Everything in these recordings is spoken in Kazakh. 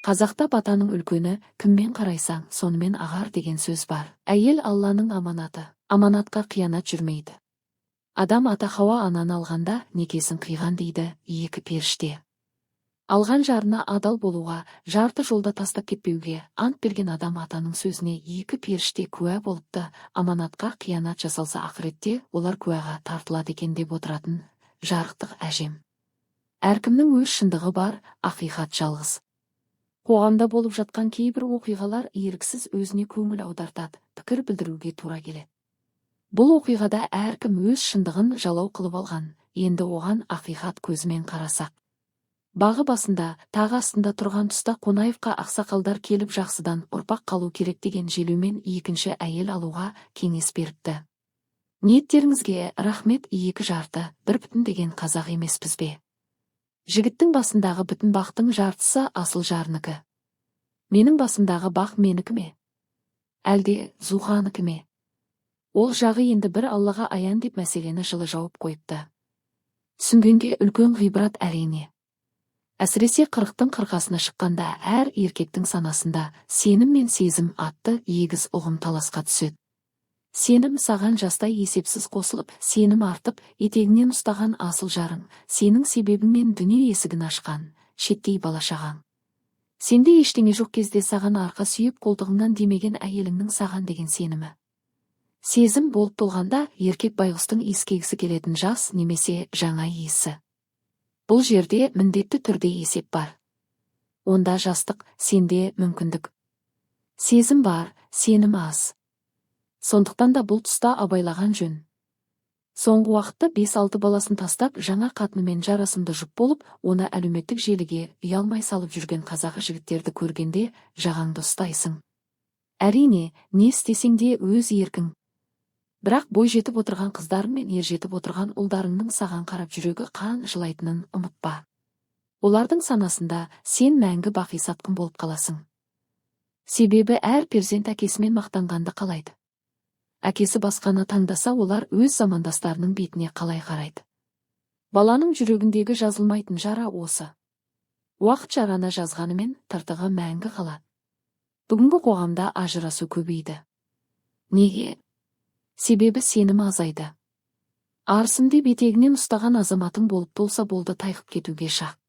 Қазақта батаның үлкені, кіммен қарайсаң, сонымен ағар деген сөз бар. Әйел Алланың аманаты, аманатқа қиянат жүрмейді. Адам ата Хауа ананы алғанда некесін қиған дейді екі періште. Алған жарына адал болуға, жарты жолда тастап кетпеуге ант берген адам атаның сөзіне екі періште куә болыпты. Аманатқа қиянат жасалса ақыретте олар куәға тартылады екен деп отыратын жарықтық әжем. Әркімнің өз шындығы бар, ақиқат жалғыз. Қоғамда болып жатқан кейбір оқиғалар еріксіз өзіне көңіл аудартады, пікір білдіруге тура келеді. Бұл оқиғада әркім өз шындығын жалау қылып алған, енді оған ақиқат көзімен қарасақ. Бағы басында, тағы астында тұрған тұста Қонаевқа ақсақалдар келіп жақсыдан ұрпақ қалу керек деген желеумен екінші әйел алуға кеңес беріпті. Ниеттеріңізге рахмет, екі жарты, бір бүтін деген қазақ емеспіз бе? Жігіттің басындағы бүтін бақтың жартысы асыл жарыныкі. Менің басымдағы бақ менікі ме? Әлде Зуханыкі ме? Ол жағы енді бір Аллаға аян деп мәселені жылы жауып қойыпты. Түсінгенге үлкен ғибрат әрине. Әсіресе 40-тың қырқасына шыққанда әр еркектің санасында сенім мен сезім атты егіз ұғым таласқа түседі. Сенім саған жастай есепсіз қосылып, сенім артып, етегінен ұстаған асыл жарың, сенің себебіңмен дүние есігін ашқан, шеттей балашағаң. Сенде ештеңе жоқ кезде саған арқа сүйіп қолтығыңнан демеген әйеліңнің саған деген сенімі. Сезім болып толғанда еркек байғұстың иіскегісі келетін жас немесе жаңа иісі. Бұл жерде міндетті түрде есеп бар. Онда жастық, сенде мүмкіндік. Сезім бар, сенім аз. Сондықтан да бұл тұста абайлаған жөн. Соңғы уақытта 5-6 баласын тастап, жаңа қатынымен жарасымды жұп болып, оны әлеуметтік желіге ұялмай салып жүрген қазақ жігіттерді көргенде жағаңды ұстайсың. Әрине, не істесең де өз еркің. Бірақ бой жетіп отырған қыздарың мен ер жетіп отырған ұлдарыңның саған қарап жүрегі қан жылайтынын ұмытпа. Олардың санасында сен мәңгі бақи сатқын болып қаласың. Себебі әр перзент әкесімен мақтанғанды қалайды. Әкесі басқаны таңдаса, олар өз замандастарының бетіне қалай қарайды. Баланың жүрегіндегі жазылмайтын жара осы. Уақыт жараны жазғанымен тыртығы мәңгі қалады. Бүгінгі қоғамда ажырасу көбейді. Неге? Себебі сенім азайды. Арысым деп етегінен ұстаған азаматың болып болса болды тайқып кетуге шақ.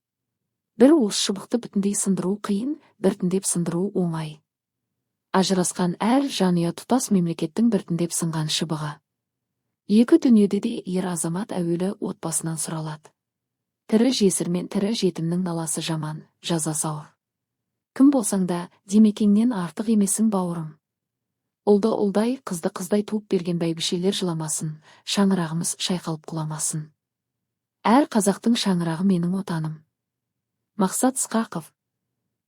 Бір уыс шыбықты бүтіндей сындыру қиын, біртіндеп сындыру оңай. Ажырасқан әр жанұя тұтас мемлекеттің біртіндеп сынған шыбығы. Екі дүниеде де ер азамат әуелі отбасынан сұралады. Тірі жесір мен тірі жетімнің наласы жаман, жазасы ауыр. Кім болсаң да, демекеңнен артық емесің бауырым. Ұлды ұлдай, қызды қыздай туып берген бәйбішелер жыламасын, шаңырағымыз шайқалып құламасын. Әр қазақтың шаңырағы менің отаным. Мақсат Ысқақов.